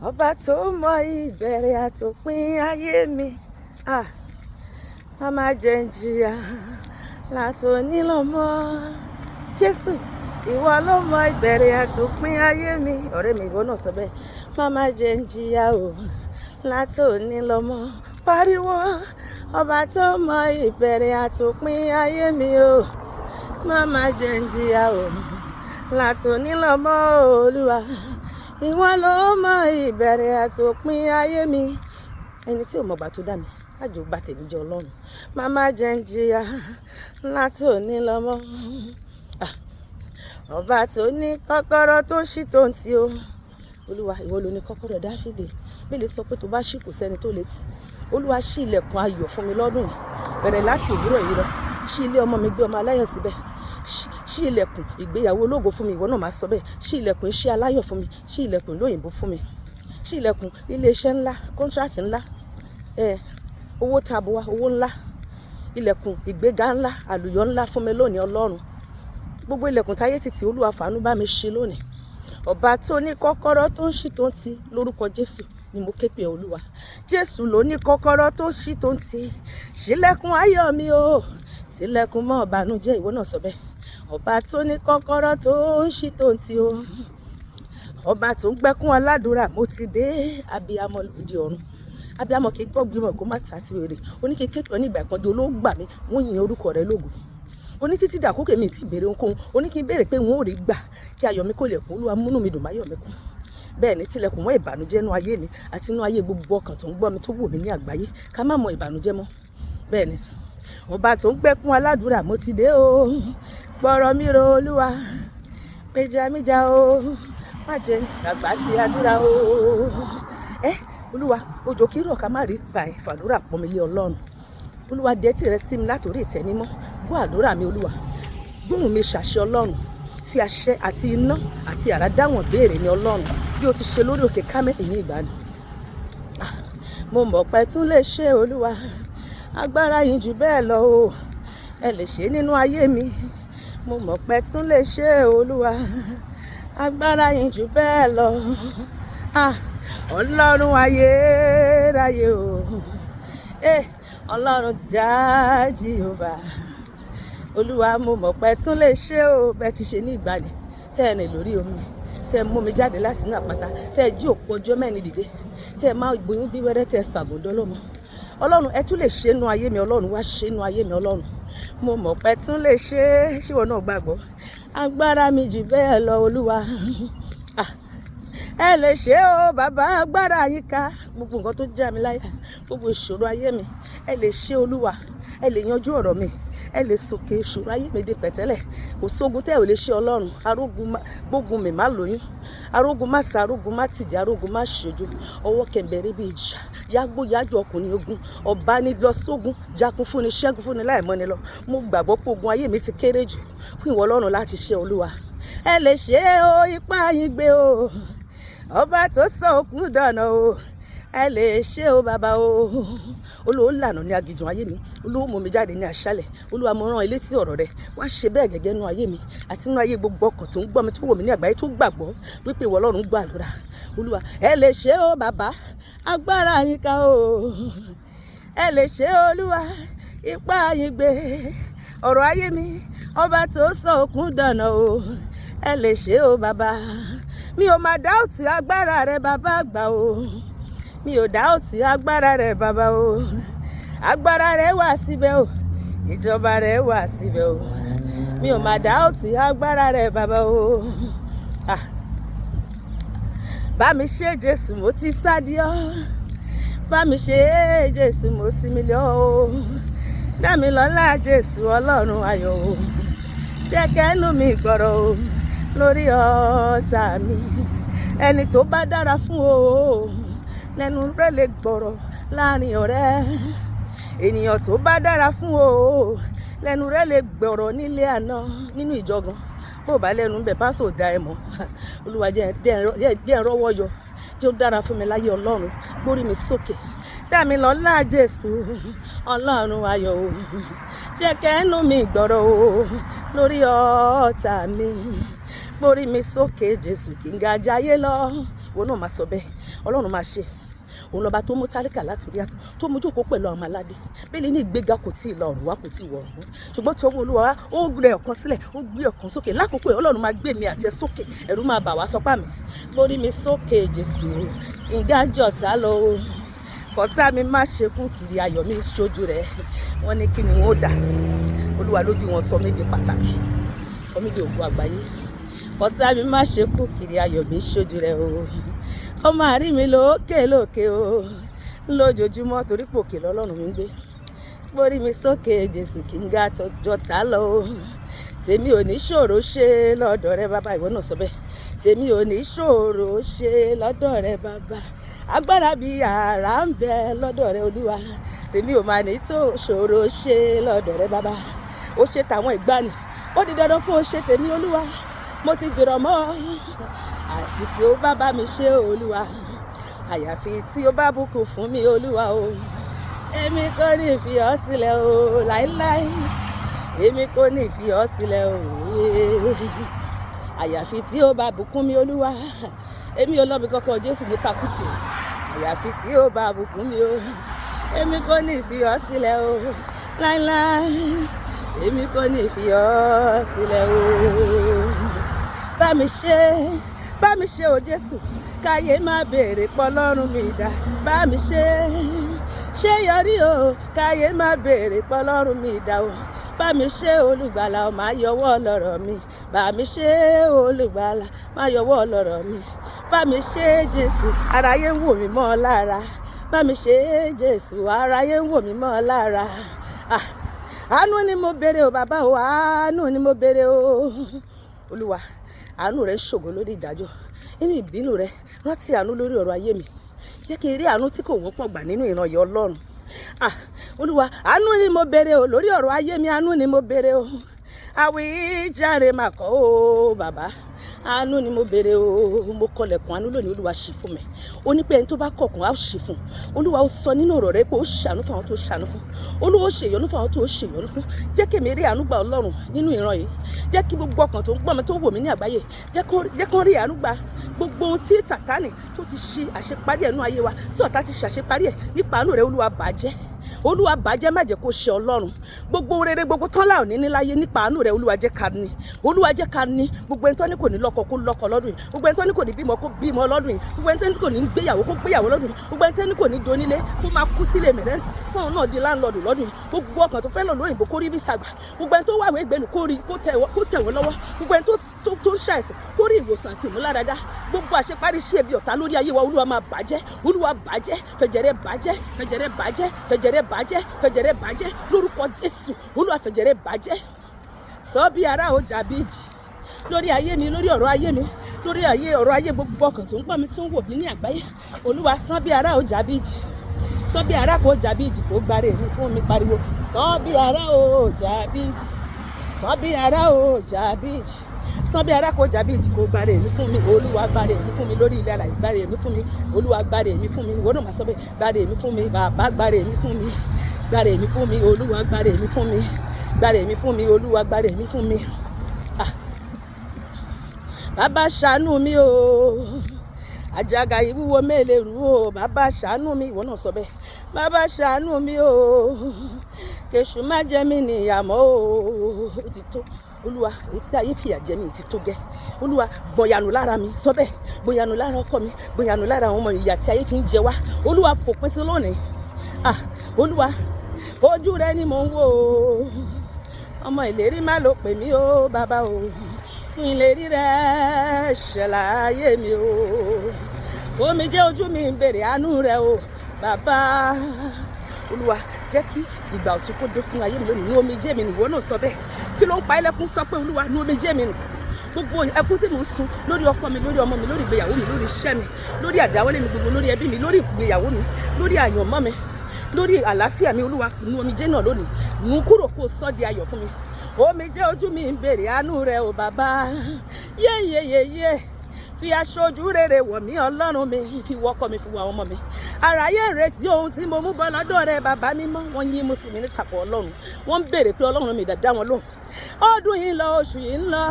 ọba tó mọ ìbẹ̀rẹ̀ àtòpin ayé mi, má má jẹ́ n jìyà látòní lọ mọ́. Jésù, ìwọ ló mọ ìbẹ̀rẹ̀ àtòpin ayé mi. Ọ̀rẹ́ mi, ìwọ náà sọ bẹ́ẹ̀. Má má jẹ́ n jìyà o látòní lọ mọ́. Pariwo, ọba tó mọ ìbẹ̀rẹ̀ àtòpin ayé mi o, má má jẹ́ n jìyà o látòní lọ mọ́. Olúwa, ìwọ ló mọ ìbẹ̀rẹ̀ àtòpin ayé mi. Ẹni tí ò mọ̀gbà tó dá mi, lájò gba tèmi jẹ́ Ọlọ́run. Má má jẹ́ n jìyà látòní lọ mọ́. Ọba tó ní kọ́kọ́rọ́ tó ń ṣí tó ń tì o. Olúwa, ìwọ ló ní kọ́kọ́rọ́ Dáfídì. Bíbélì sọ pé tó bá ṣí kò sẹ́ni tó lè tì. Olúwa, ṣí ilẹ̀kùn ayọ̀ fún mi lọ́dún yìí, bẹ̀rẹ̀ láti òwúrọ̀ yìí lọ. Ṣí ilé ọmọ mi, gbé ọmọ aláyọ̀ síbẹ̀. Ṣí ilẹ̀kùn ìgbéyàwó ológo fún mi, ìwọ náà máa sọ bẹ́ẹ̀. Ṣí ilẹ̀kùn iṣẹ́ aláyọ̀ fún mi. Ṣí ilẹ̀kùn ìlú òyìnbó fún mi. Ṣí ilẹ̀kùn iléeṣẹ́ ńlá, kọ́ńtrátì ńlá, owó tabua, owó ńlá, ilẹ̀kùn ìgbéga ńlá, àlùyọ ńlá fún mi lónìí Ọlọ́run. Gbogbo ilẹ̀kùn táyé títì, Olúwa fàánú bá mi ṣí lónìí. Ọba tó ní kọ́kọ́rọ́ tó ń ṣí tó ń tì, lórúkọ Jésù ni mo ké pe Olúwa. Jésù ló ní kọ́kọ́rọ́ tó ń ṣí tó ń tì. Ṣílẹ̀kùn ayọ̀ mi o, tilẹ̀kùn mọ́ ìbànújẹ́, ìwọ náà sọ bẹ́ẹ̀. Ọba tó ní kọ́kọ́rọ́ tó ń ṣí tó ń tì o. Ọba tó ń gbẹ́kún aládùúrà, mo ti dé. Abiyamọ lòdì ọ̀run. Abiyamọ kì í gbọ́ gbìmọ̀ kó má ta ti wèrè. Oníkéké pẹ̀ ní ìgbà ìpọ́njú olóògbà mi, wọ́n yin orúkọ rẹ̀ lógo. Oní títí dàkókè mi ti béèrè ohunkóhun. Oní kí n béèrè pé wọ́n ò rí gbà kí ayọ̀ mi kò lè kún. Olúwa, múnú mi dùn, máyọ̀ mi kún. Bẹ́ẹ̀ ni, tilẹ̀kùn mọ́ ìbànújẹ́ inú ayé mi àti inú ayé gbogbo ọkàn tó ń gbọ́ mi tó wò mí ní àgbáyé, ká má mọ ìbànújẹ́ mọ́. Bẹ́ẹ̀ ni, ọba tó ń gbẹ́kún aládùúrà, mo ti dé o. Gbọ́rọ̀ mi ro Olúwa, gbèjà mi jà o, má jẹ́ gbàgbà tí àdúrà o. Olúwa, òjò kí rọ̀ ká má rí gbà ẹ̀, fàdúrà pọ́n mi lé Ọlọ́run. Olúwa, dẹ́tì rẹ sí mi látòrí ìtẹ́ mímọ́. Gbọ́ àdúrà mi Olúwa, gbóhùn mi ṣàṣẹ Ọlọ́run. Fi àṣẹ àti iná àti àrá dáwọn béèrè ní Ọlọ́run, bí o ti ṣe lórí òkè Kámẹ́lì ní ìgbàanì. Mo mọ̀ pé tún lè ṣe Olúwa, agbára yín jù bẹ́ẹ̀ lọ o. Ẹ lè ṣe nínú ayé mi. Mo mọ̀ pé tún lè ṣe Olúwa, agbára yín jù bẹ́ẹ̀ lọ. Ọlọ́run ayérayé o. Ọlọ́run já Jèhófà. Olúwa, mo mọ̀ pé tún lè ṣe o, bẹ́ẹ̀ ti ṣe ní ìgbàanì. Tẹ́ ẹ rìn lórí omi, tẹ́ ẹ mú mi jáde láti inú àpáta, tẹ́ ẹ jí òkú ọjọ́ mẹ́rin dìde, tẹ́ ẹ máa gbóyún bí wẹ́rẹ́, tẹ́ ẹ ṣàgùndọ́ lọ́mọ. Ọlọ́run, ẹ tún lè ṣe inú ayé mi Ọlọ́run, wá ṣe inú ayé mi Ọlọ́run. Mo mọ̀ pé tún lè ṣe, ṣé ìwọ náà gbàgbọ́? Agbára mi jù bẹ́ẹ̀ lọ Olúwa. Ẹ lè ṣe o bàbá, agbára yín ká gbogbo nǹkan tó já mi láyà, gbogbo ìṣòro ayé mi. Ẹ lè ṣe Olúwa, ẹ lè yanjú ọ̀rọ̀ mi, ẹ lè sòkè ìṣòro ayé mi dé pẹ̀tẹ́lẹ̀. Kò sógun tẹ́ ò lè ṣe Ọlọ́run. Arógun gbógun mi má lóyún, arógun má sa, arógun má tìdí, arógun má ṣojú. Ọwọ́ kẹ̀mbẹ̀rẹ̀ bí ìjà, yágbó yájú ọkùnrin ogun. Ọba ní lọ sógun, jagun fúnni, ṣẹ́gun fúnni láìmọ́ni lọ. Mo gbàgbọ́ pé ogun ayé mi ti kéré jù fún ìwọ Ọlọ́run láti ṣe Olúwa. Ẹ lè ṣe o, ipá yín gbé o. Ọba tó sọ òkun dànù o. Ẹ lè ṣe o bàbá o. Olúwa, lànà ní aginjù ayé mi. Olúwa, mú mi jáde ní àṣálẹ̀. Olúwa, mo rán ilé tí ọ̀rọ̀ rẹ wá ṣe bẹ́ẹ̀ gẹ́gẹ́ nínú ayé mi àti nínú ayé gbogbo ọkàn tó ń gbọ́ mi, tó wò mí ní àgbáyé, tó gbàgbọ́ wípé ìwọ Ọlọ́run gbọ́ àdúrà. Olúwa, ẹ lè ṣe o bàbá, agbára yín ká o. Ẹ lè ṣe Olúwa, ipá yín gbé ọ̀rọ̀ ayé mi. Ọba tó sọ òkun dànù o. Ẹ lè ṣe o bàbá. Mi ò máa dáùtì agbára rẹ bàbá àgbà o. Mi ò dáùtì agbára rẹ bàbá o. Agbára rẹ wà síbẹ̀ o. Ìjọba rẹ wà síbẹ̀ o. Mi ò máa dáùtì agbára rẹ bàbá o. Bá mi ṣe Jésù, mo ti sádi ọ́. Bá mi ṣe Jésù, mo sinmi lé ọ́. Dá mi lọ́lá Jésù, Ọlọ́run ayọ̀ o. Jẹ́ kẹ́nu mi gbọ́rọ̀ o lórí ọ̀tá mi. Ẹni tó bá dára fún o, lẹ́nu rẹ̀ lè gbọ́rọ̀ láàrin ọ̀rẹ́. Ènìyàn tó bá dára fún o, lẹ́nu rẹ̀ lè gbọ́rọ̀ nílé àná, nínú ìjọgàn. Bó bá lẹ́nu ń bẹ̀ bá sò dá ẹ mọ̀. Olúwa, jẹ́ rọ́wọ́ yọ, jẹ́ ó dára fún mi láyé Ọlọ́run. Gbórí mi sókè, dá mi lọ́lá Jésù, Ọlọ́run ayọ̀ o. Jẹ́ kẹ́nu mi gbọ́rọ̀ o lórí ọ̀tá mi. Gbórí mi sókè Jésù, kí n ga jayé lọ. ìwọ náà máa sọ bẹ́ẹ̀, Ọlọ́run máa ṣe. Òun lọ́ba tó mú tálíkà látòrí àtọ̀, tó mú jókòó pẹ̀lú àwọn aládé. Bíbélì ní ìgbéga kò tí ì lọ ọ̀run wá, kò tí ì wọ̀ ọ̀run. Ṣùgbọ́n tí ọwọ́ Olúwa wá, ó gbé ọ̀kan sílẹ̀, ó gbé ọ̀kan sókè. Lákòókò yìí Ọlọ́run máa gbé mi àti ẹ sókè. Ẹ̀rù máa bà wá sọpá mi. Gbórí mi sókè Jésù, ìgájọ̀tá lọ o. Kọ̀tá mi má ṣe kú kiri, ayọ̀ mi ṣojú rẹ̀. Wọ́n ní kí ni wọ́n ó dà. Olúwa lójú wọn sọ mí di pàtàkì, sọ mí di ògo àgbáyé. Kọ̀tá mi má ṣe kú kiri, ayọ̀ mi ṣojú rẹ̀ o. Ó máa rí mi lókè lókè o, lójoojúmọ́ torí pé òkè lọ́lọ́run mi ń gbé. Gbórí mi sókè Jésù, kí n ga jọ̀tá lọ o. Tèmi ò ní ṣòro ṣe lọ́dọ̀ rẹ bàbá, ìwọ náà sọ bẹ́ẹ̀. Tèmi ò ní ṣòro ṣe lọ́dọ̀ rẹ bàbá. Agbára bí àrá ń bẹ lọ́dọ̀ rẹ Olúwa. Tèmi ò máa ní tó ṣòro ṣe lọ́dọ̀ rẹ bàbá. Ó ṣe tàwọn ìgbàanì, ó di dandan kó o ṣe tèmi Olúwa. Mo ti dìrọ̀ mọ́ àyàfi tí ó bá bá mi ṣe Olúwa, àyàfi tí ó bá bùkún fún mi Olúwa o. Èmi kò ní fi ọ́ sílẹ̀ o láíláí, èmi kò ní fi ọ́ sílẹ̀ o. Àyàfi tí ó bá bùkún mi Olúwa, èmi ò lọ́bi kankan Jésù mo takú tì. Àyàfi tí ó bá bùkún mi o, èmi kò ní fi ọ́ sílẹ̀ o láíláí, èmi kò ní fi ọ́ sílẹ̀ o. Bá mi ṣe o Jésù, káyé má béèrè pọ̀ lọ́rùn mi dá. Bá mi ṣe yọrí o, káyé má béèrè pọ̀ lọ́rùn mi dá o. Bá mi ṣe olùgbàlà, ó máa yọwọ́ lọ́rọ̀ mi. Bá mi ṣe olùgbàlà, máa yọwọ́ lọ́rọ̀ mi. Bá mi ṣe Jésù, aráyé ń wò mí mọ́ lára. Bá mi ṣe Jésù, aráyé ń wò mí mọ́ lára. Àánú ni mo béèrè o bàbá o, àánú ni mo béèrè o. Olúwa, àánú rẹ ṣògo lórí ìdájọ́. Nínú ìbínú rẹ, rántí àánú lórí ọ̀rọ̀ ayé mi. Jẹ́ kí n rí àánú tí kò wọ́pọ̀ gbà nínú ìran yìí Ọlọ́run. Olúwa, àánú ni mo béèrè o lórí ọ̀rọ̀ ayé mi, àánú ni mo béèrè o. Àwíjàre mà kọ́ o bàbá, àánú ni mo béèrè o. Mo kọlẹ̀kùn àánú lónìí, Olúwa ṣí fún mi. Ó ní pé ẹni tó bá kọ̀kùn á ṣí fún. Olúwa ó sọ nínú ọ̀rọ̀ rẹ pé ó ṣàánú fún àwọn tó ṣàánú fún. Olúwa ó ṣèyọnú fún àwọn tó ṣèyọnú fún. Jẹ́ kí èmi rí àánú gbà Ọlọ́run nínú ìran yìí. Jẹ́ kí gbogbo ọkàn tó ń gbọ́ mi tó wò mí ní àgbáyé, jẹ́ kó rí àánú gbà. Gbogbo ohun tí Sátánì tó ti ṣe àṣeparí ẹnu ayé wa, tí ọ̀tá ti ṣàṣeparí ẹ̀, nípa àánú rẹ Olúwa bàjẹ́. Olúwa bàjẹ́, má jẹ́ kó ṣe Ọlọ́run. Gbogbo rere gbogbo tán láò ní níláyé, nípa àánú rẹ Olúwa jẹ́ ká ní. Olúwa jẹ́ ká ní. Gbogbo ẹni tó ní kò ní lọ́kọ kó lọ́kọ lọ́dún yìí. Gbogbo ẹni tó ní kò ní bímọ kó bímọ lọ́dún yìí. Gbogbo ẹni tó ní kò ní gbéyàwó kó gbéyàwó lọ́dún yìí. Gbogbo ẹni tó ní kò ní donílé kó máa kú sílé mẹ̀rẹ́ǹsì káwọn náà di láńlọ́ọ̀dù lọ́dún yìí. Gbogbo ọkàn tó fẹ́ lọ lóyìnbó kó rí visa gbà. Gbogbo ẹni tó wà wé ìgbélu kó tẹ̀ wọ́n lọ́wọ́. Gbogbo ẹni tó ń ṣàìsàn kó rí ìwòsàn àti ìmúláradá. Gbogbo àṣeparí ṣe bí ọ̀tá lórí ayé wa Olúwa máa bàjẹ́. Olúwa bàjẹ́, fẹ̀jẹ̀rẹ̀ bàjẹ́, fẹ̀jẹ̀rẹ̀ bàjẹ́, fẹ̀jẹ̀rẹ̀ bàjẹ́, fẹ̀jẹ̀rẹ̀ bàjẹ́ lórúkọ Jésù. Olúwa fẹ̀jẹ̀rẹ̀ bàjẹ́. Sọ bí ara ó jàbíjì lórí ayé mi, lórí ọ̀rọ̀ ayé mi, lórí ọ̀rọ̀ ayé gbogbo ọkàn tó ń gbọ́ mi tó ń wò mí ní àgbáyé. Olúwa sán bí ara ó jàbíjì, sọ bí ara kò jàbíjì kó gbáre mi fún mi pariwo. Sọ bí ara ó jàbíjì, sọ bí ara ó jàbíjì, sọ bí ara kò jàbíjì kó gbáre mi fún mi. Olúwa gbáre mi fún mi lórí ilẹ̀ alààyè, gbáre mi fún mi. Olúwa gbáre mi fún mi. Ìwọ náà máa sọ bẹ́ẹ̀, gbáre mi fún mi bàbá, gbáre mi fún mi. Gbáre mi fún mi Olúwa, gbáre mi fún mi. Gbáre mi fún mi Olúwa, gbáre mi fún mi. Bàbá ṣàánú mi o, àjàgà ìwúwo mélèé rú o. Bàbá ṣàánú mi, ìwọ náà sọ bẹ́ẹ̀. Bàbá ṣàánú mi o, kèṣù má jẹ mí níyàmọ́ o. Ó ti tó Olúwa, èyí tí ayé fìyà jẹ mí ti tó gẹ́. Olúwa, gbọ̀nyànù lára mi, sọ bẹ́ẹ̀. Gbọ̀nyànù lára ọkọ mi, gbọ̀nyànù lára àwọn ọmọ ìyà tí ayé fi ń jẹ wá. Olúwa fòpin sí lónìí. Olúwa, ojú rẹ ni mò ń wò o. Ọmọ ìlérí má ló pè mí o bàbá o. Ìlérí rẹ ṣẹláyé mi o. Omijé ojú mi ń béèrè àánú rẹ o bàbá. Olúwa, jẹ́ kí ìgbà ọ̀tun kó dé sínú ayé mi lónìí. Nú omijé mi nù, ìwọ náà sọ bẹ́ẹ̀. Kí ló ń pa ẹlẹ́kún? Sọ pé Olúwa, nú omijé mi nù. Gbogbo ẹkún tí mò ń sun lórí ọkọ mi, lórí ọmọ mi, lórí ìgbéyàwó mi, lórí iṣẹ́ mi, lórí àdáwọ́lé mi gbogbo, lórí ẹbí mi, lórí ìgbéyàwó mi, lórí àyànmọ́ mi, lórí àlàáfíà mi. Olúwa, nú omijé náà lónìí. Nú kúrò kó sọ di ayọ̀ fún mi. Omijé ojú mi ń béèrè àánú rẹ o bàbá. Yéyéyéyé, fi aṣojú rere wọ̀ mí Ọlọ́run mi, fi wọ́kọ̀ mi, fi wọ àwọn ọmọ mi. Àráyé ń retí ohun tí mo mú bọ́ lọ́dọ̀ rẹ bàbá mímọ́. Wọ́n yín mú sí mi ní kàpọ̀ Ọlọ́run. Wọ́n ń béèrè pé Ọlọ́run mi dá wọn lóhùn. Ọdún yìí ń lọ, oṣù yìí ń lọ.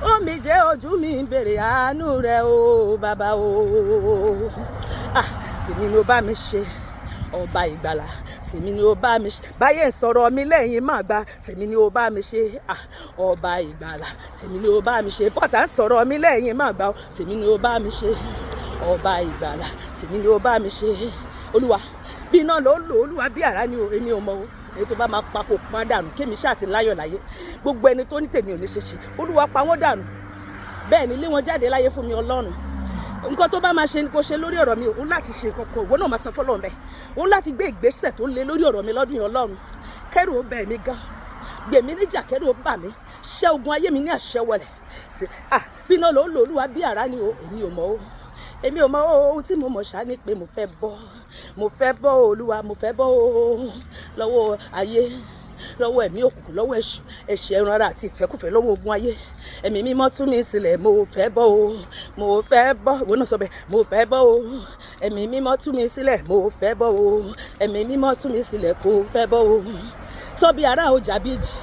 omijé ojú mi ń béèrè àánú rẹ o bàbá o. Tèmi ni ó bá mi ṣe ọba ìgbàlà, tèmi ni ó bá mi ṣe báyé ń sọ̀rọ̀ mi lẹ́yìn má gbà, tèmi ni ó bá mi ṣe ọba ìgbàlà, tèmi ni ó bá mi ṣe bọ́tà ń sọ̀rọ̀ mi lẹ́yìn má gbà, tèmi ni ó bá mi ṣe ọba ìgbàlà, tèmi ni ó bá mi ṣe. Olúwa bí iná ló lò, olúwa bí àrá ni o, èmi ò mọ o, èyí tó bá máa pa kó pa dànù, kémi ṣáà ti láyọ̀ láyé. Gbogbo ẹni tó ní tèmi ò ní ṣe ṣe, olúwa pa wọ́n dànù, bẹ́ẹ̀ ni lé wọn jáde láyé fún mi Ọlọ́run. Nǹkan tó bá máa ṣe ni kò ṣe lórí ọ̀rọ̀ mi, òun láti ṣe kankan, ìwọ náà máa sọ fọ́lọ́run bẹ́ẹ̀, òun láti gbé ìgbésẹ̀ tó le lórí ọ̀rọ̀ mi lọ́dún yìí Ọlọ́run. Kẹ́rù ó bẹ̀ mí gan, gbèmí níjà, kẹ́rù ó bà mí, ṣẹ́ ogun ayé mi ní àṣẹ wọlẹ̀. Bí iná ló lò, olúwa bí àrá ni o, èmi ò mọ o, èmi ò mọ ohun tí mo mọ̀ ṣá ni pé mo fẹ́ bọ́ olúwa, mo fẹ́ bọ́ lọ́wọ́ ayé, lọ́wọ́ ẹ̀mí òkùnkùn, lọ́wọ́ ẹ̀ṣẹ̀ ẹran ara àti ìfẹ́kùfẹ́, lọ́wọ́ ogun ayé. Ẹ̀mí mímọ́ tú mi sílẹ̀, mo fẹ́ bọ́ o, mo fẹ́ bọ́, ìwọ náà sọ bẹ́ẹ̀, mo fẹ́ bọ́ o. Ẹ̀mí mímọ́ tú mi sílẹ̀, mo fẹ́ bọ́ o. Ẹ̀mí mímọ́ tú mi sílẹ̀, kó fẹ́ bọ́ o. Sọ bí ara ó jà bí ìjì,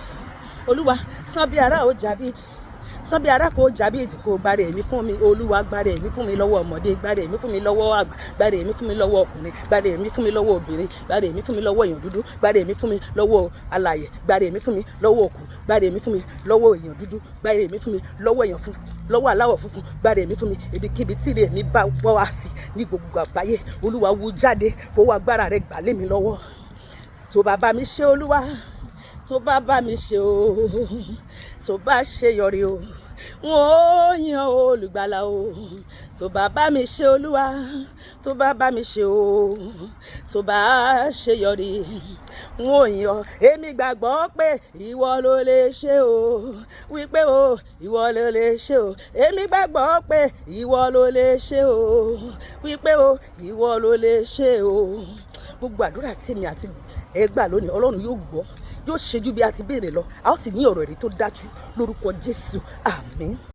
olúwa sọ bí ara ó jà bí ìjì, sọ bí ara kò jà bí ìjì, kò gbàrẹ̀ èmi fún mi olúwa, gbàrẹ̀ èmi fún mi lọ́wọ́ ọmọdé, gbàrẹ̀ èmi fún mi lọ́wọ́ àgbà, gbàrẹ̀ èmi fún mi lọ́wọ́ ọkùnrin, gbàrẹ̀ èmi fún mi lọ́wọ́ obìnrin, gbàrẹ̀ èmi fún mi lọ́wọ́ èèyàn dúdú, gbàrẹ̀ èmi fún mi lọ́wọ́ alààyè, gbàrẹ̀ èmi fún mi lọ́wọ́ òkú, gbàrẹ̀ èmi fún mi lọ́wọ́ èèyàn dúdú, gbàrẹ̀ èmi fún mi lọ́wọ́ èèyàn funfun, lọ́wọ́ aláwọ̀ funfun, gbàrẹ̀ èmi fún mi ibikíbi tí ire mi bá wọ́ wá sí ní gbogbo àgbáyé. Olúwa wú jáde, fọwọ́ agbára rẹ gbà lé mi lọ́wọ́. Tó bá bá mi ṣe olúwa, tó bá bá mi ṣe o, tó bá ṣe yọrí o, wọ́n ó yan olùgbàlà o. Tó bá bá mi ṣe olúwa, tó bá bá mi ṣe o, tó bá ṣe yọrí, wọ́n ò yan. Èmi gbàgbọ́ pé ìwọ ló lè ṣe o, wípé o ìwọ ló lè ṣe o. Èmi gbàgbọ́ pé ìwọ ló lè ṣe o, wípé o ìwọ ló lè ṣe o. Gbogbo àdúrà tí èmi àti ẹ gbà lónìí Ọlọ́run yóò gbọ́, yóò ṣe ju bí a ti béèrè lọ, a ó sì ní ọ̀rọ̀ èrè tó dájú lórúkọ Jésù, àmín.